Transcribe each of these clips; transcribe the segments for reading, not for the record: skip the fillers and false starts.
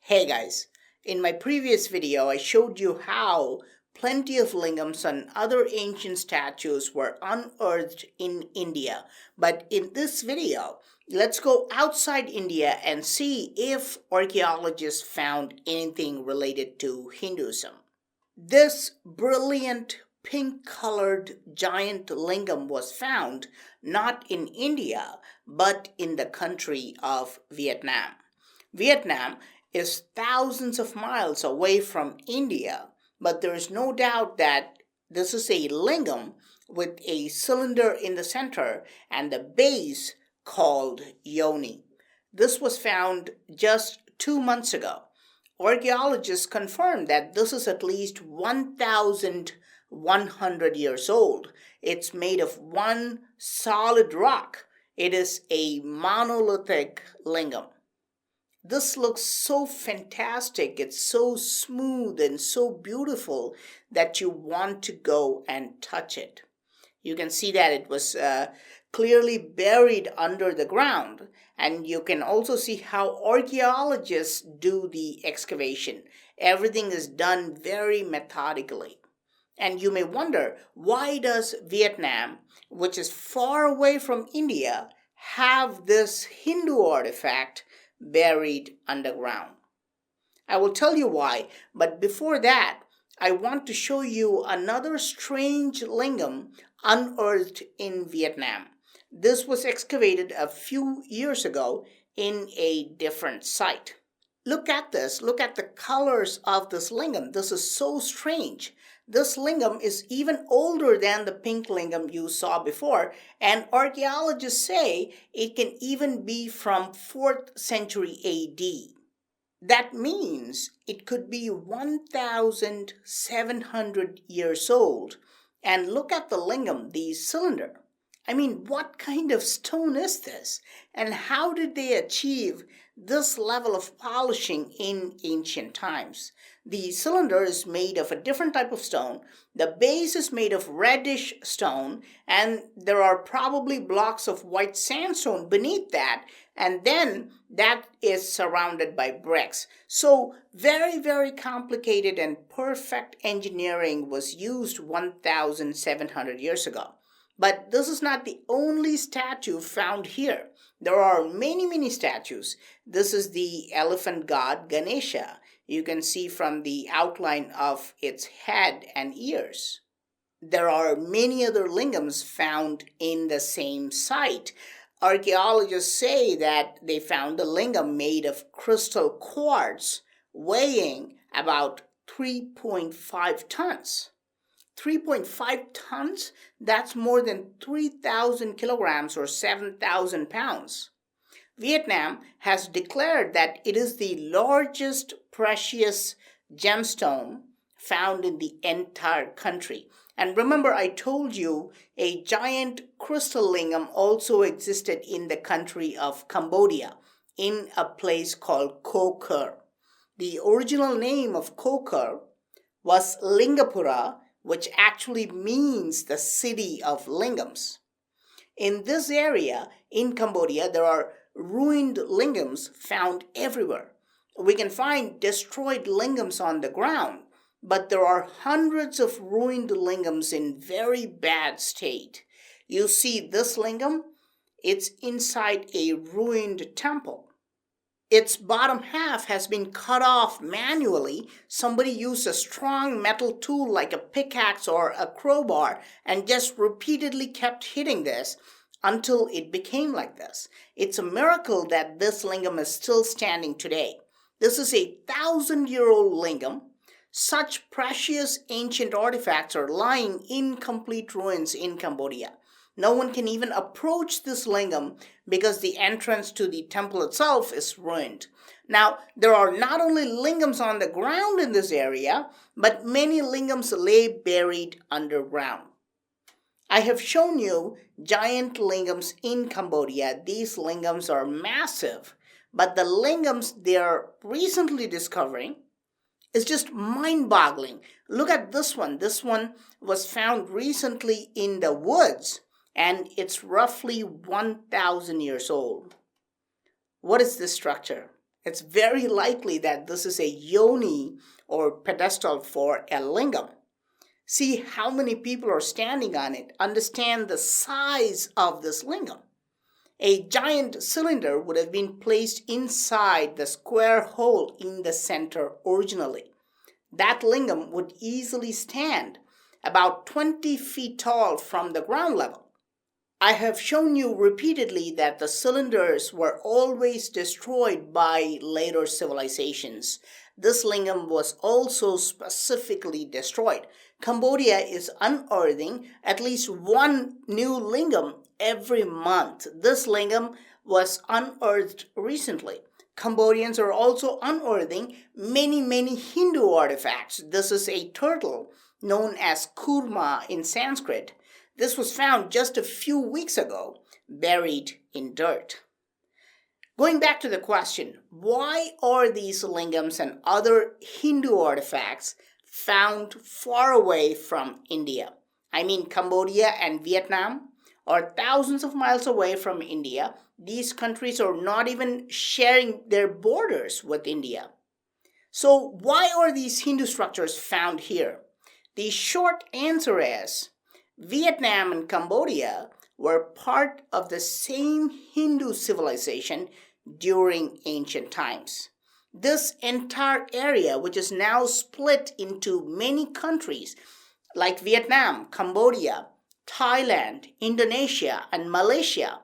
Hey guys, in my previous video I showed you how plenty of lingams and other ancient statues were unearthed in India. But in this video, let's go outside India and see if archaeologists found anything related to Hinduism. This brilliant pink-colored giant lingam was found not in India, but in the country of Vietnam. Vietnam is thousands of miles away from India, but there is no doubt that this is a lingam with a cylinder in the center and the base called Yoni. This was found just 2 months ago. Archaeologists confirmed that this is at least 1,100 years old. It's made of one solid rock. It is a monolithic lingam. This looks so fantastic. It's so smooth and so beautiful that you want to go and touch it. You can see that it was clearly buried under the ground, and you can also see how archaeologists do the excavation. Everything is done very methodically. And you may wonder, why does Vietnam, which is far away from India, have this Hindu artifact buried underground? I will tell you why, but before that, I want to show you another strange lingam unearthed in Vietnam. This was excavated a few years ago in a different site. Look at this. Look at the colors of this lingam. This is so strange. This lingam is even older than the pink lingam you saw before, and archaeologists say it can even be from 4th century AD. That means it could be 1,700 years old. And look at the lingam, the cylinder. I mean, what kind of stone is this? And how did they achieve this level of polishing in ancient times? The cylinder is made of a different type of stone. The base is made of reddish stone, and there are probably blocks of white sandstone beneath that, and then that is surrounded by bricks. So very, very complicated and perfect engineering was used 1,700 years ago. But this is not the only statue found here. There are many, many statues. This is the elephant god Ganesha. You can see from the outline of its head and ears. There are many other lingams found in the same site. Archaeologists say that they found a lingam made of crystal quartz weighing about 3.5 tons. 3.5 tons? That's more than 3,000 kilograms or 7,000 pounds. Vietnam has declared that it is the largest precious gemstone found in the entire country. And remember, I told you a giant crystal lingam also existed in the country of Cambodia, in a place called Koh Ker. The original name of Koh Ker was Lingapura, which actually means the city of lingams. In this area in Cambodia, there are ruined lingams found everywhere. We can find destroyed lingams on the ground, but there are hundreds of ruined lingams in very bad state. You see this lingam? It's inside a ruined temple. Its bottom half has been cut off manually. Somebody used a strong metal tool like a pickaxe or a crowbar and just repeatedly kept hitting this until it became like this. It's a miracle that this lingam is still standing today. This is a 1,000-year-old lingam. Such precious ancient artifacts are lying in complete ruins in Cambodia. No one can even approach this lingam because the entrance to the temple itself is ruined. Now, there are not only lingams on the ground in this area, but many lingams lay buried underground. I have shown you giant lingams in Cambodia. These lingams are massive, but the lingams they are recently discovering is just mind-boggling. Look at this one. This one was found recently in the woods, and it's roughly 1,000 years old. What is this structure? It's very likely that this is a yoni or pedestal for a lingam. See how many people are standing on it. Understand the size of this lingam. A giant cylinder would have been placed inside the square hole in the center originally. That lingam would easily stand about 20 feet tall from the ground level. I have shown you repeatedly that the cylinders were always destroyed by later civilizations. This lingam was also specifically destroyed. Cambodia is unearthing at least one new lingam every month. This lingam was unearthed recently. Cambodians are also unearthing many Hindu artifacts. This is a turtle known as kurma in Sanskrit. This was found just a few weeks ago, buried in dirt. Going back to the question, why are these lingams and other Hindu artifacts found far away from India? I mean, Cambodia and Vietnam are thousands of miles away from India. These countries are not even sharing their borders with India. So why are these Hindu structures found here? The short answer is Vietnam and Cambodia were part of the same Hindu civilization during ancient times. This entire area, which is now split into many countries like Vietnam, Cambodia, Thailand, Indonesia, and Malaysia,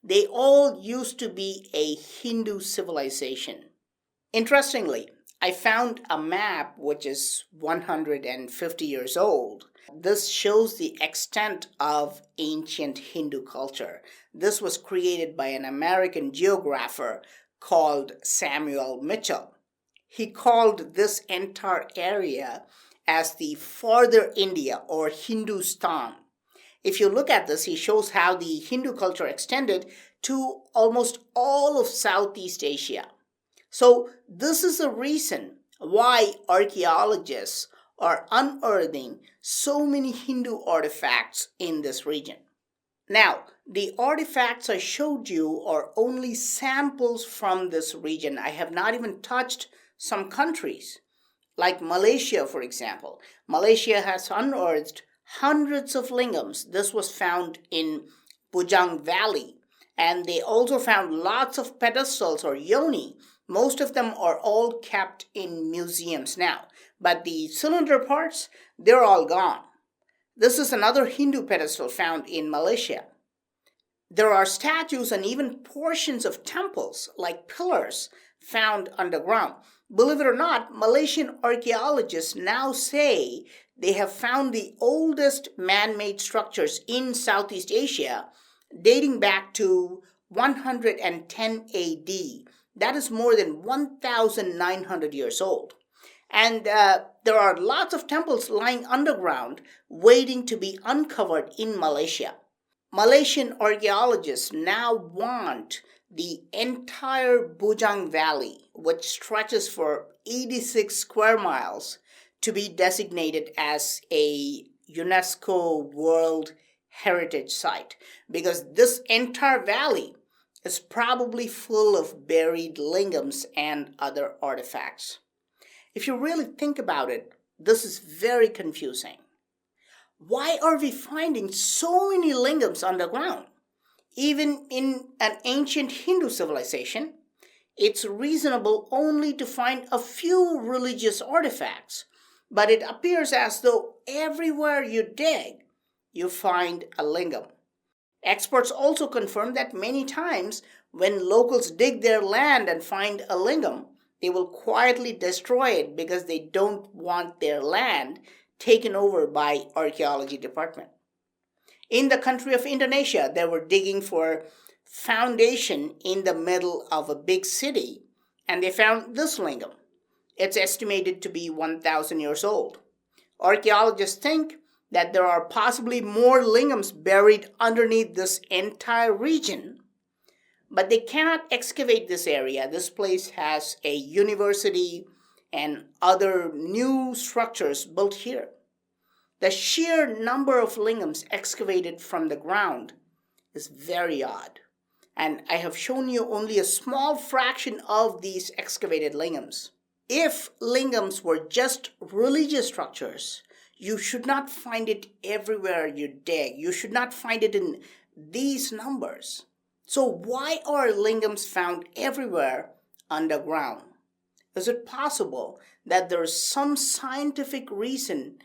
they all used to be a Hindu civilization. Interestingly, I found a map which is 150 years old. This shows the extent of ancient Hindu culture. This was created by an American geographer called Samuel Mitchell. He called this entire area as the Farther India or Hindustan. If you look at this, he shows how the Hindu culture extended to almost all of Southeast Asia. So this is the reason why archaeologists are unearthing so many Hindu artifacts in this region. Now, the artifacts I showed you are only samples from this region. I have not even touched some countries, like Malaysia, for example. Malaysia has unearthed hundreds of lingams. This was found in Bujang Valley. And they also found lots of pedestals or yoni. Most of them are all kept in museums now. But the cylinder parts, they're all gone. This is another Hindu pedestal found in Malaysia. There are statues and even portions of temples, like pillars, found underground. Believe it or not, Malaysian archaeologists now say they have found the oldest man-made structures in Southeast Asia dating back to 110 AD. That is more than 1,900 years old. And there are lots of temples lying underground waiting to be uncovered in Malaysia. Malaysian archaeologists now want the entire Bujang Valley, which stretches for 86 square miles, to be designated as a UNESCO World Heritage Site, because this entire valley is probably full of buried lingams and other artifacts. If you really think about it, this is very confusing. Why are we finding so many lingams underground? Even in an ancient Hindu civilization, it's reasonable only to find a few religious artifacts, but it appears as though everywhere you dig, you find a lingam. Experts also confirm that many times when locals dig their land and find a lingam, they will quietly destroy it because they don't want their land taken over by archaeology department. In the country of Indonesia, they were digging for foundation in the middle of a big city, and they found this lingam. It's estimated to be 1,000 years old. Archaeologists think that there are possibly more lingams buried underneath this entire region, but they cannot excavate this area. This place has a university and other new structures built here. The sheer number of lingams excavated from the ground is very odd. And I have shown you only a small fraction of these excavated lingams. If lingams were just religious structures, you should not find it everywhere you dig. You should not find it in these numbers. So why are lingams found everywhere underground? Is it possible that there is some scientific reason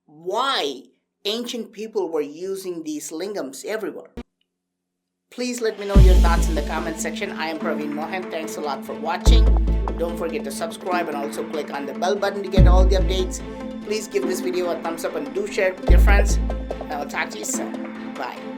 why ancient people were using these lingams everywhere? Please let me know your thoughts in the comment section. I am Praveen Mohan. Thanks a lot for watching. Don't forget to subscribe and also click on the bell button to get all the updates. Please give this video a thumbs up and do share it with your friends. And I'll talk to you soon. Bye.